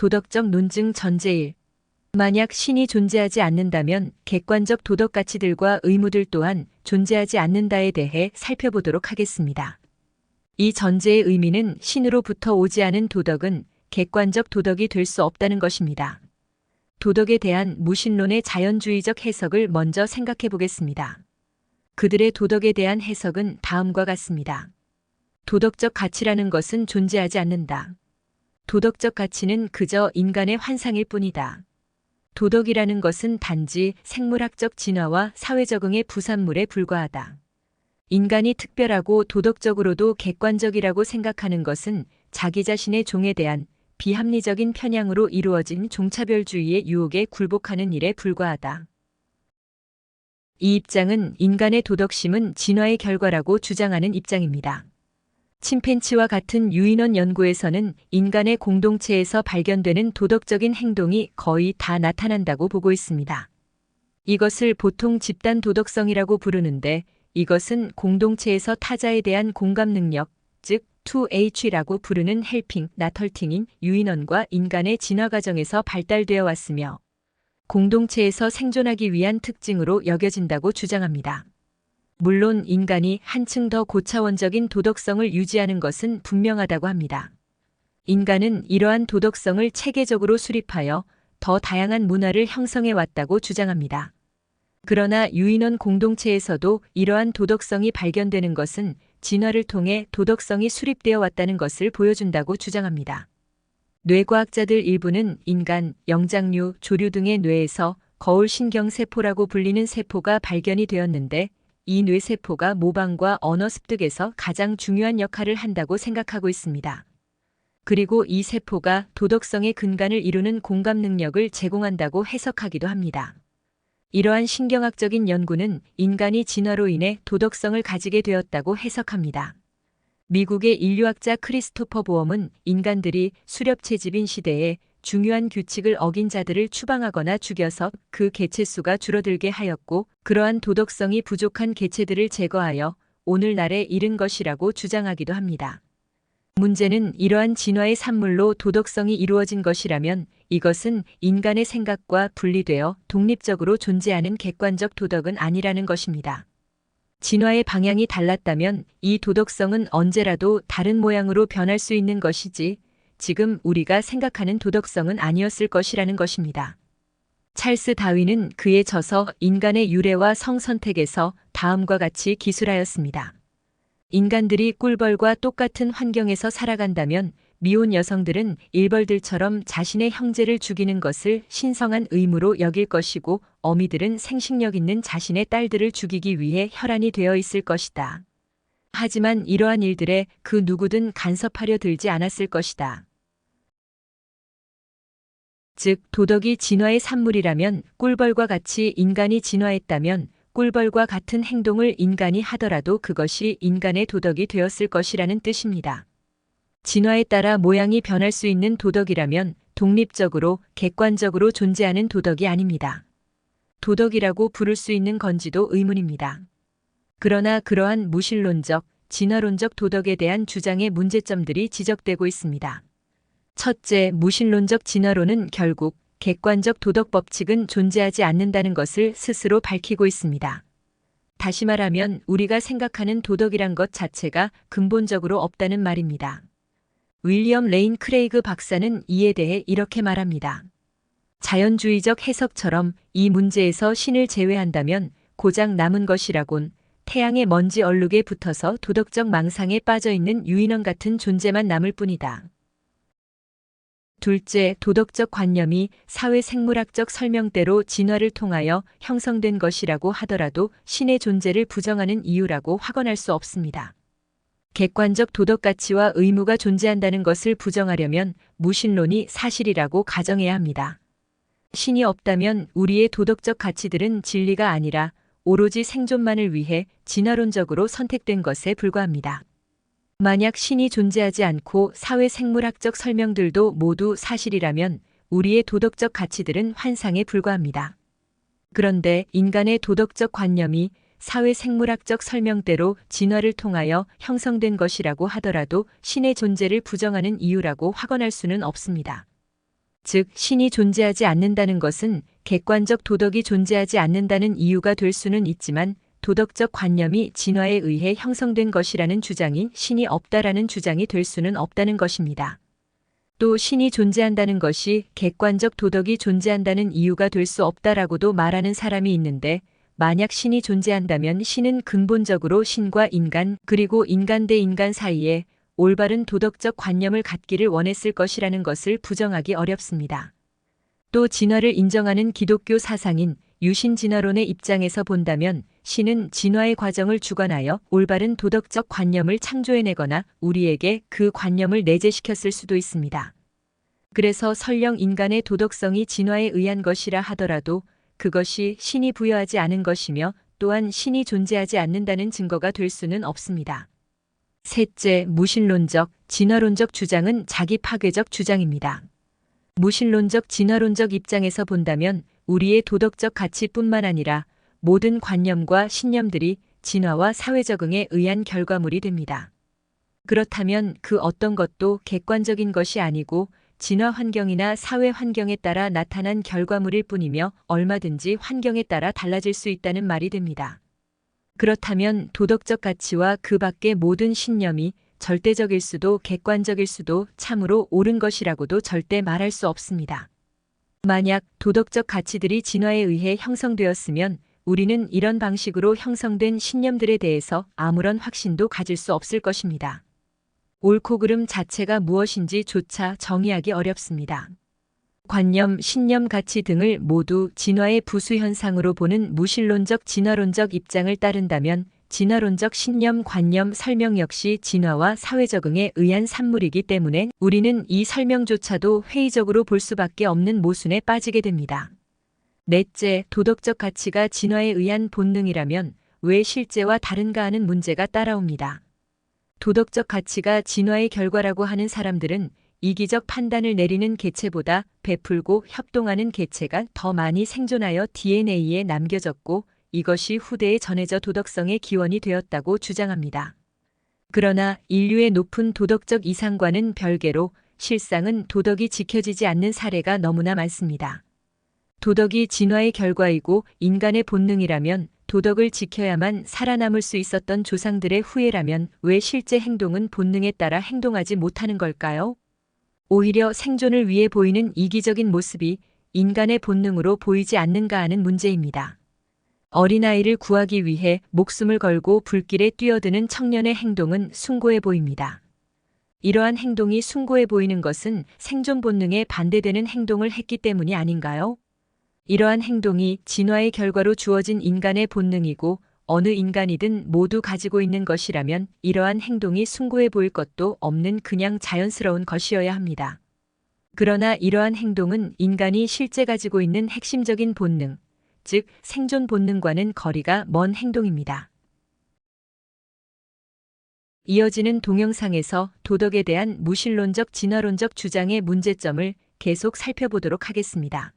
도덕적 논증 전제1. 만약 신이 존재하지 않는다면 객관적 도덕 가치들과 의무들 또한 존재하지 않는다에 대해 살펴보도록 하겠습니다. 이 전제의 의미는 신으로부터 오지 않은 도덕은 객관적 도덕이 될 수 없다는 것입니다. 도덕에 대한 무신론의 자연주의적 해석을 먼저 생각해 보겠습니다. 그들의 도덕에 대한 해석은 다음과 같습니다. 도덕적 가치라는 것은 존재하지 않는다. 도덕적 가치는 그저 인간의 환상일 뿐이다. 도덕이라는 것은 단지 생물학적 진화와 사회 적응의 부산물에 불과하다. 인간이 특별하고 도덕적으로도 객관적이라고 생각하는 것은 자기 자신의 종에 대한 비합리적인 편향으로 이루어진 종차별주의의 유혹에 굴복하는 일에 불과하다. 이 입장은 인간의 도덕심은 진화의 결과라고 주장하는 입장입니다. 침팬지와 같은 유인원 연구에서는 인간의 공동체에서 발견되는 도덕적인 행동이 거의 다 나타난다고 보고 있습니다. 이것을 보통 집단 도덕성이라고 부르는데 이것은 공동체에서 타자에 대한 공감 능력, 즉 2H라고 부르는 헬핑, 나털팅인 유인원과 인간의 진화 과정에서 발달되어 왔으며 공동체에서 생존하기 위한 특징으로 여겨진다고 주장합니다. 물론 인간이 한층 더 고차원적인 도덕성을 유지하는 것은 분명하다고 합니다. 인간은 이러한 도덕성을 체계적으로 수립하여 더 다양한 문화를 형성해 왔다고 주장합니다. 그러나 유인원 공동체에서도 이러한 도덕성이 발견되는 것은 진화를 통해 도덕성이 수립되어 왔다는 것을 보여준다고 주장합니다. 뇌과학자들 일부는 인간, 영장류, 조류 등의 뇌에서 거울신경세포라고 불리는 세포가 발견이 되었는데 이 뇌세포가 모방과 언어 습득에서 가장 중요한 역할을 한다고 생각하고 있습니다. 그리고 이 세포가 도덕성의 근간을 이루는 공감 능력을 제공한다고 해석하기도 합니다. 이러한 신경학적인 연구는 인간이 진화로 인해 도덕성을 가지게 되었다고 해석합니다. 미국의 인류학자 크리스토퍼 보엄은 인간들이 수렵채집인 시대에 중요한 규칙을 어긴 자들을 추방하거나 죽여서 그 개체수가 줄어들게 하였고 그러한 도덕성이 부족한 개체들을 제거하여 오늘날에 이른 것이라고 주장하기도 합니다. 문제는 이러한 진화의 산물로 도덕성이 이루어진 것이라면 이것은 인간의 생각과 분리되어 독립적으로 존재하는 객관적 도덕은 아니라는 것입니다. 진화의 방향이 달랐다면 이 도덕성은 언제라도 다른 모양으로 변할 수 있는 것이지 지금 우리가 생각하는 도덕성은 아니었을 것이라는 것입니다. 찰스 다윈은 그의 저서 인간의 유래와 성선택에서 다음과 같이 기술하였습니다. 인간들이 꿀벌과 똑같은 환경에서 살아간다면 미혼 여성들은 일벌들처럼 자신의 형제를 죽이는 것을 신성한 의무로 여길 것이고 어미들은 생식력 있는 자신의 딸들을 죽이기 위해 혈안이 되어 있을 것이다. 하지만 이러한 일들에 그 누구든 간섭하려 들지 않았을 것이다. 즉 도덕이 진화의 산물이라면 꿀벌과 같이 인간이 진화했다면 꿀벌과 같은 행동을 인간이 하더라도 그것이 인간의 도덕이 되었을 것이라는 뜻입니다. 진화에 따라 모양이 변할 수 있는 도덕이라면 독립적으로 객관적으로 존재하는 도덕이 아닙니다. 도덕이라고 부를 수 있는 건지도 의문입니다. 그러나 그러한 무신론적, 진화론적 도덕에 대한 주장의 문제점들이 지적되고 있습니다. 첫째, 무신론적 진화론은 결국 객관적 도덕 법칙은 존재하지 않는다는 것을 스스로 밝히고 있습니다. 다시 말하면 우리가 생각하는 도덕이란 것 자체가 근본적으로 없다는 말입니다. 윌리엄 레인 크레이그 박사는 이에 대해 이렇게 말합니다. 자연주의적 해석처럼 이 문제에서 신을 제외한다면 고작 남은 것이라곤 태양의 먼지 얼룩에 붙어서 도덕적 망상에 빠져있는 유인원 같은 존재만 남을 뿐이다. 둘째, 도덕적 관념이 사회 생물학적 설명대로 진화를 통하여 형성된 것이라고 하더라도 신의 존재를 부정하는 이유라고 확언할 수 없습니다. 객관적 도덕 가치와 의무가 존재한다는 것을 부정하려면 무신론이 사실이라고 가정해야 합니다. 신이 없다면 우리의 도덕적 가치들은 진리가 아니라 오로지 생존만을 위해 진화론적으로 선택된 것에 불과합니다. 만약 신이 존재하지 않고 사회 생물학적 설명들도 모두 사실이라면 우리의 도덕적 가치들은 환상에 불과합니다. 그런데 인간의 도덕적 관념이 사회 생물학적 설명대로 진화를 통하여 형성된 것이라고 하더라도 신의 존재를 부정하는 이유라고 확언할 수는 없습니다. 즉, 신이 존재하지 않는다는 것은 객관적 도덕이 존재하지 않는다는 이유가 될 수는 있지만 도덕적 관념이 진화에 의해 형성된 것이라는 주장이 신이 없다라는 주장이 될 수는 없다는 것입니다. 또 신이 존재한다는 것이 객관적 도덕이 존재한다는 이유가 될 수 없다라고도 말하는 사람이 있는데, 만약 신이 존재한다면 신은 근본적으로 신과 인간 그리고 인간 대 인간 사이에 올바른 도덕적 관념을 갖기를 원했을 것이라는 것을 부정하기 어렵습니다. 또 진화를 인정하는 기독교 사상인 유신진화론의 입장에서 본다면 신은 진화의 과정을 주관하여 올바른 도덕적 관념을 창조해내거나 우리에게 그 관념을 내재시켰을 수도 있습니다. 그래서 설령 인간의 도덕성이 진화에 의한 것이라 하더라도 그것이 신이 부여하지 않은 것이며 또한 신이 존재하지 않는다는 증거가 될 수는 없습니다. 셋째, 무신론적, 진화론적 주장은 자기 파괴적 주장입니다. 무신론적, 진화론적 입장에서 본다면 우리의 도덕적 가치뿐만 아니라 모든 관념과 신념들이 진화와 사회 적응에 의한 결과물이 됩니다. 그렇다면 그 어떤 것도 객관적인 것이 아니고 진화 환경이나 사회 환경에 따라 나타난 결과물일 뿐이며 얼마든지 환경에 따라 달라질 수 있다는 말이 됩니다. 그렇다면 도덕적 가치와 그 밖의 모든 신념이 절대적일 수도 객관적일 수도 참으로 옳은 것이라고도 절대 말할 수 없습니다. 만약 도덕적 가치들이 진화에 의해 형성되었으면 우리는 이런 방식으로 형성된 신념들에 대해서 아무런 확신도 가질 수 없을 것입니다. 옳고 그름 자체가 무엇인지조차 정의하기 어렵습니다. 관념, 신념, 가치 등을 모두 진화의 부수 현상으로 보는 무신론적, 진화론적 입장을 따른다면 진화론적 신념, 관념, 설명 역시 진화와 사회 적응에 의한 산물이기 때문에 우리는 이 설명조차도 회의적으로 볼 수밖에 없는 모순에 빠지게 됩니다. 넷째, 도덕적 가치가 진화에 의한 본능이라면 왜 실제와 다른가 하는 문제가 따라옵니다. 도덕적 가치가 진화의 결과라고 하는 사람들은 이기적 판단을 내리는 개체보다 베풀고 협동하는 개체가 더 많이 생존하여 DNA에 남겨졌고 이것이 후대에 전해져 도덕성의 기원이 되었다고 주장합니다. 그러나 인류의 높은 도덕적 이상과는 별개로 실상은 도덕이 지켜지지 않는 사례가 너무나 많습니다. 도덕이 진화의 결과이고 인간의 본능이라면 도덕을 지켜야만 살아남을 수 있었던 조상들의 후예라면 왜 실제 행동은 본능에 따라 행동하지 못하는 걸까요? 오히려 생존을 위해 보이는 이기적인 모습이 인간의 본능으로 보이지 않는가 하는 문제입니다. 어린아이를 구하기 위해 목숨을 걸고 불길에 뛰어드는 청년의 행동은 숭고해 보입니다. 이러한 행동이 숭고해 보이는 것은 생존 본능에 반대되는 행동을 했기 때문이 아닌가요? 이러한 행동이 진화의 결과로 주어진 인간의 본능이고 어느 인간이든 모두 가지고 있는 것이라면 이러한 행동이 숭고해 보일 것도 없는 그냥 자연스러운 것이어야 합니다. 그러나 이러한 행동은 인간이 실제 가지고 있는 핵심적인 본능, 즉 생존 본능과는 거리가 먼 행동입니다. 이어지는 동영상에서 도덕에 대한 무신론적 진화론적 주장의 문제점을 계속 살펴보도록 하겠습니다.